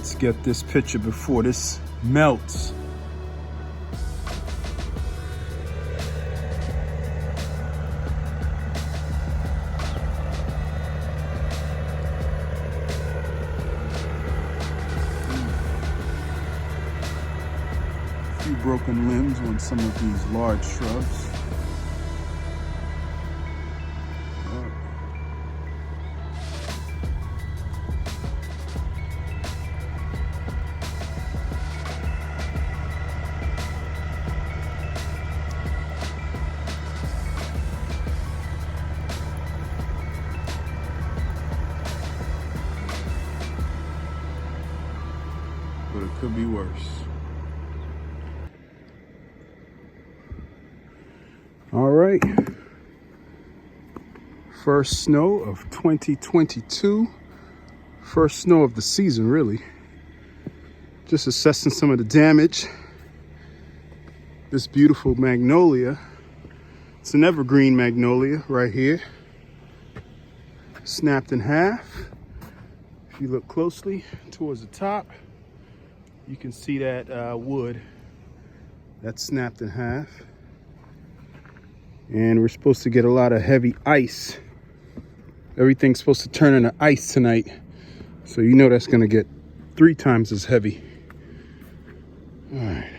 Let's get this picture before this melts. A few broken limbs on some of these large shrubs. But it could be worse. All right. First snow of 2022. First snow of the season, really. Just assessing some of the damage. This beautiful magnolia. It's an evergreen magnolia right here. Snapped in half. If you look closely towards the top, you can see that wood that's snapped in half. And we're supposed to get a lot of heavy ice. Everything's supposed to turn into ice tonight. So you know that's gonna get 3 times as heavy. All right.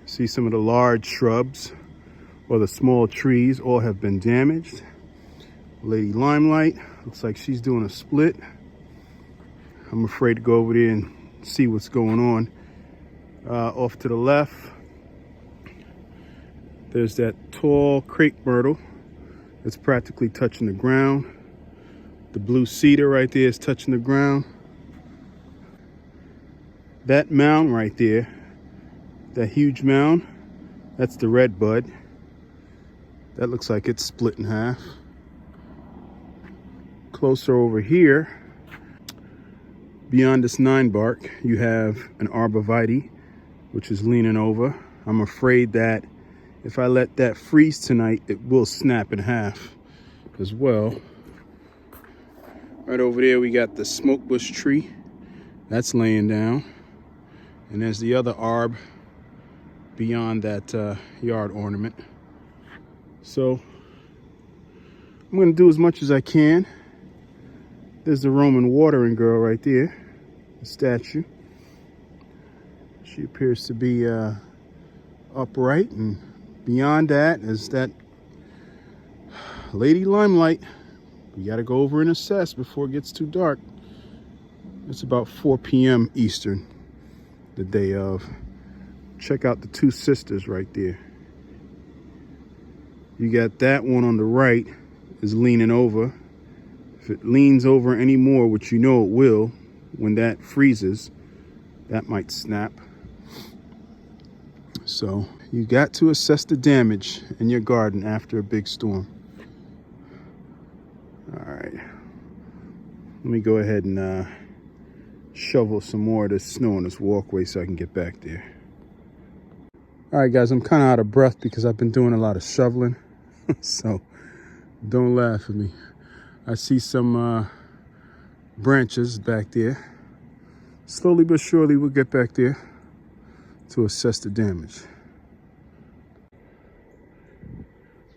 See some of the large shrubs or the small trees all have been damaged. Lady Limelight, looks like she's doing a split. I'm afraid to go over there and see what's going on. Off to the left, there's that tall crepe myrtle. It's practically touching the ground. The blue cedar right there is touching the ground. That mound right there, that huge mound, that's the red bud. That looks like it's split in half. Closer over here, beyond this 9 bark, you have an arborvitae, which is leaning over. I'm afraid that if I let that freeze tonight, it will snap in half as well. Right over there, we got the smoke bush tree. That's laying down. And there's the other arb beyond that yard ornament. So I'm gonna do as much as I can. There's the Roman watering girl right there, the statue. She appears to be upright, and beyond that is that Lady Limelight. We gotta go over and assess before it gets too dark. It's about 4 p.m. Eastern, the day of. Check out the 2 sisters right there. You got that one on the right is leaning over. If it leans over anymore, which you know it will, when that freezes, that might snap. So you got to assess the damage in your garden after a big storm. All right, let me go ahead and shovel some more of this snow on this walkway so I can get back there. All right, guys, I'm kind of out of breath because I've been doing a lot of shoveling. So don't laugh at me. I see some branches back there. Slowly but surely we'll get back there to assess the damage.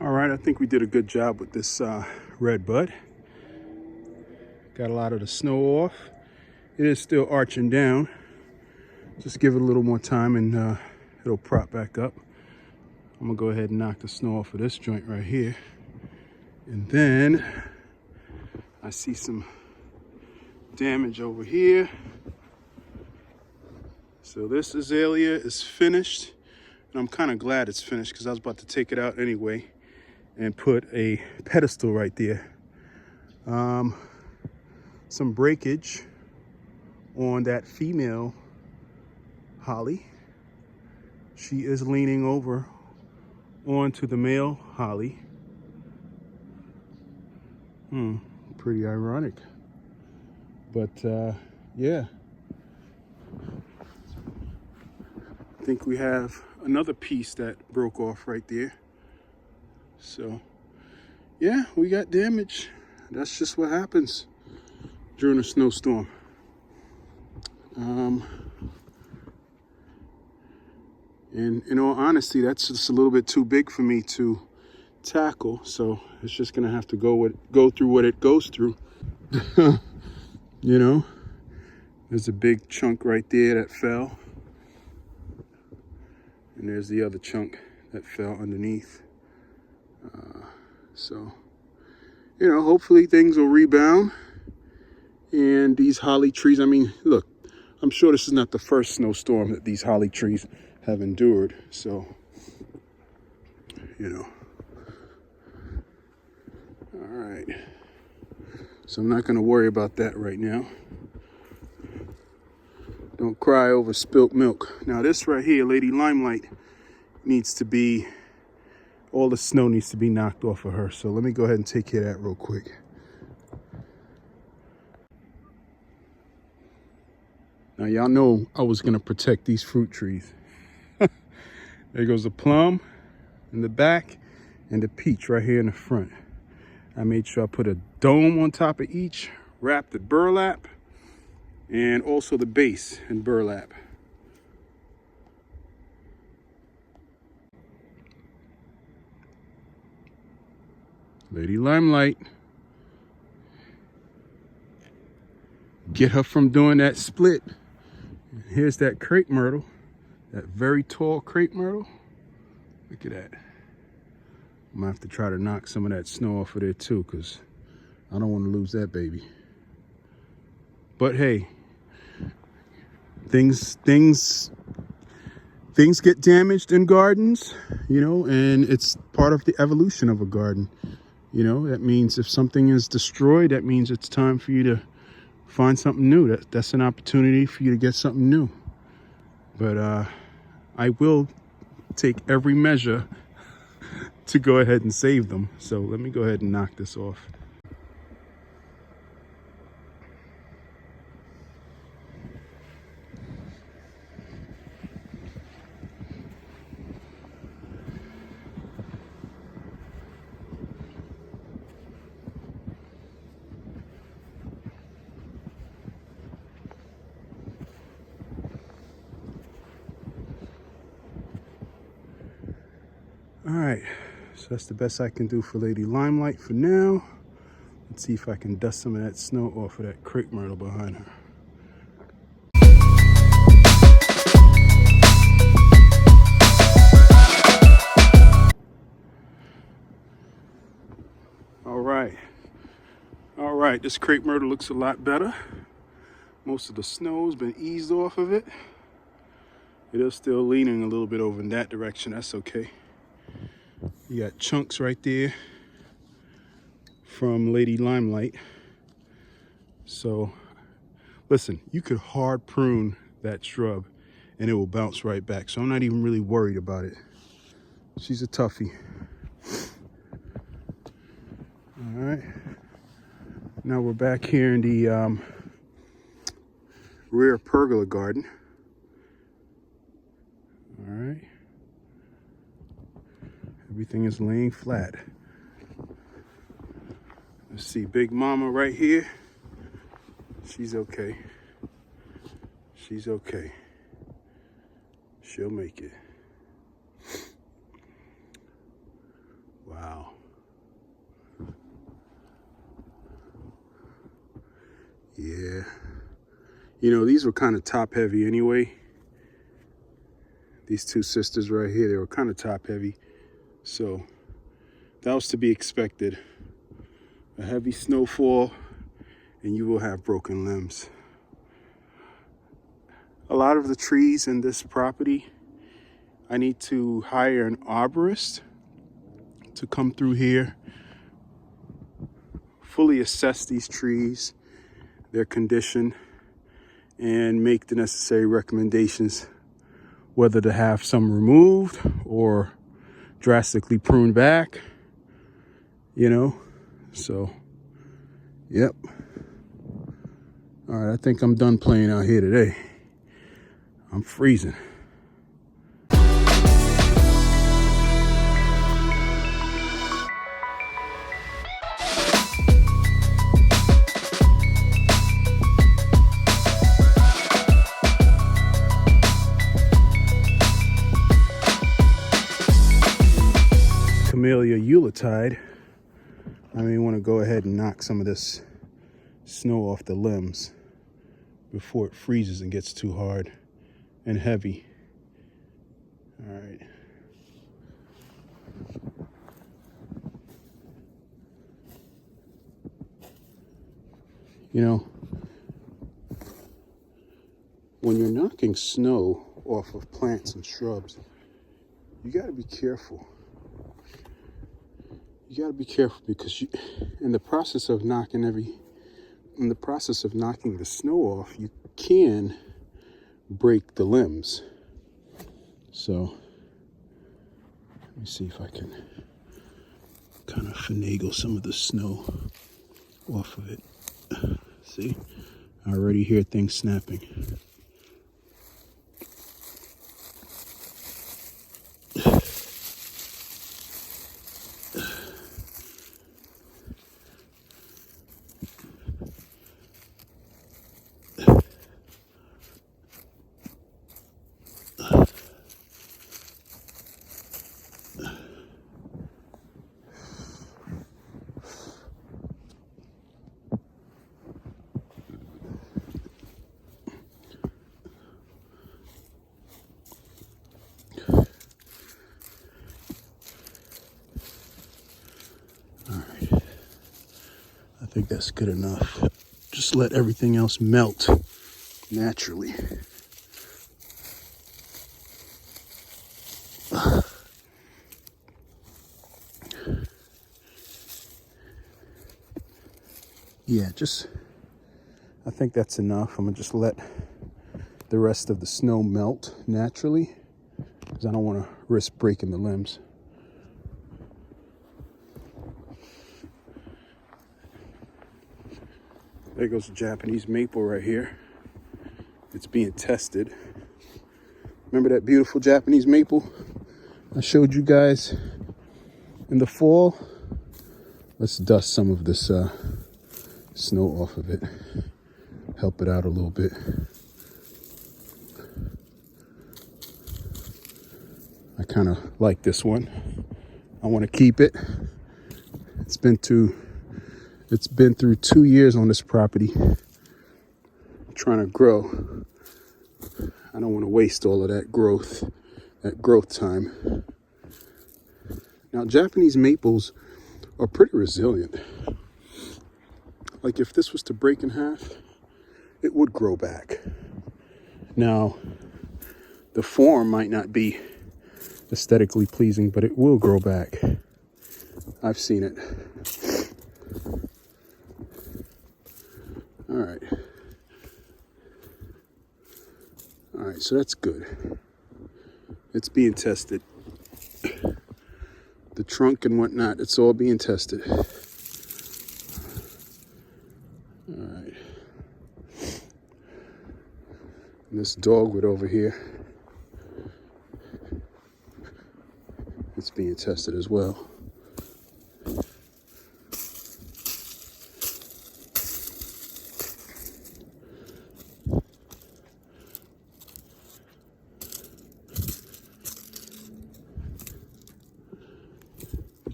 All right, I think we did a good job with this red bud. Got a lot of the snow off. It is still arching down. Just give it a little more time and it'll prop back up. I'm gonna go ahead and knock the snow off of this joint right here. And then I see some damage over here. So this azalea is finished. And I'm kind of glad it's finished because I was about to take it out anyway and put a pedestal right there. Some breakage on that female holly. She is leaning over onto the male holly. Pretty ironic. But yeah. I think we have another piece that broke off right there. So yeah, we got damage. That's just what happens. during a snowstorm. And in all honesty, that's just a little bit too big for me to tackle. So it's just gonna have to go through what it goes through. You know, there's a big chunk right there that fell. And there's the other chunk that fell underneath. So, you know, hopefully things will rebound. And these holly trees, I mean, look, I'm sure this is not the first snowstorm that these holly trees have endured. So, you know. All right. So I'm not going to worry about that right now. Don't cry over spilt milk. Now this right here, Lady Limelight, needs to be, all the snow needs to be knocked off of her. So let me go ahead and take care of that real quick. Now y'all know I was gonna protect these fruit trees. There goes the plum in the back and the peach right here in the front. I made sure I put a dome on top of each, wrapped it burlap, and also the base in burlap. Lady Limelight. Get her from doing that split. Here's that crepe myrtle, that very tall crepe myrtle. Look at that. I'm gonna have to try to knock some of that snow off of there too, because I don't want to lose that baby. But hey, things get damaged in gardens, you know, and it's part of the evolution of a garden. You know, that means if something is destroyed, that means it's time for you to find something new. That's an opportunity for you to get something new. But I will take every measure to go ahead and save them. So let me go ahead and knock this off. All right, so that's the best I can do for Lady Limelight for now. Let's see if I can dust some of that snow off of that crepe myrtle behind her. All right, this crepe myrtle looks a lot better. Most of the snow's been eased off of it. It is still leaning a little bit over in that direction, that's okay. You got chunks right there from Lady Limelight. So, listen, you could hard prune that shrub and it will bounce right back. So I'm not even really worried about it. She's a toughie. All right. Now we're back here in the rear pergola garden. All right. Everything is laying flat. Let's see, Big Mama right here. She's okay. She's okay. She'll make it. Wow. Yeah. You know, these were kind of top heavy anyway. These two sisters right here, they were kind of top heavy. So that was to be expected. A heavy snowfall and you will have broken limbs. A lot of the trees in this property, I need to hire an arborist to come through here, fully assess these trees, their condition, and make the necessary recommendations, whether to have some removed or drastically pruned back, you know. So, yep. All right, I think I'm done playing out here today. I'm freezing. Yuletide, I may want to go ahead and knock some of this snow off the limbs before it freezes and gets too hard and heavy. All right. You know, when you're knocking snow off of plants and shrubs, you got to be careful. You got to be careful because in the process of knocking the snow off, you can break the limbs. So let me see if I can kind of finagle some of the snow off of it. See, I already hear things snapping. I think that's good enough. Just let everything else melt naturally. Yeah, I think that's enough. I'm gonna just let the rest of the snow melt naturally because I don't want to risk breaking the limbs. There goes the Japanese maple right here. It's being tested. Remember that beautiful Japanese maple I showed you guys in the fall? Let's dust some of this snow off of it. Help it out a little bit. I kind of like this one. I want to keep it. It's been through 2 years on this property trying to grow. I don't want to waste all of that growth time. Now, Japanese maples are pretty resilient. Like if this was to break in half, it would grow back. Now, the form might not be aesthetically pleasing, but it will grow back. I've seen it. All right, so that's good. It's being tested. The trunk and whatnot, it's all being tested. All right. And this dogwood over here, it's being tested as well.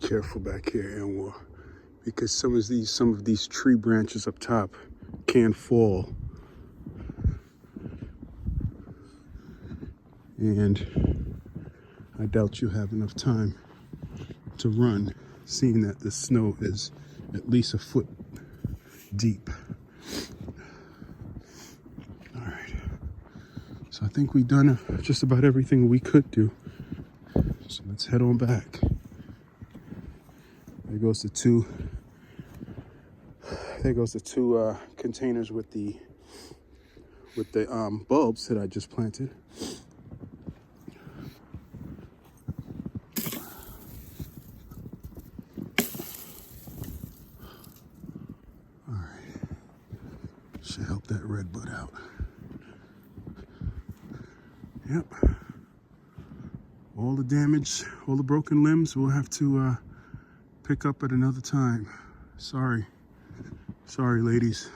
Careful back here, Anwar, because some of these tree branches up top can fall, and I doubt you have enough time to run, seeing that the snow is at least a foot deep. All right, so I think we've done just about everything we could do. So let's head on back. There goes the two containers with the bulbs that I just planted. All right, should help that red bud out. Yep. All the damage, all the broken limbs, we'll have to pick up at another time. Sorry, ladies.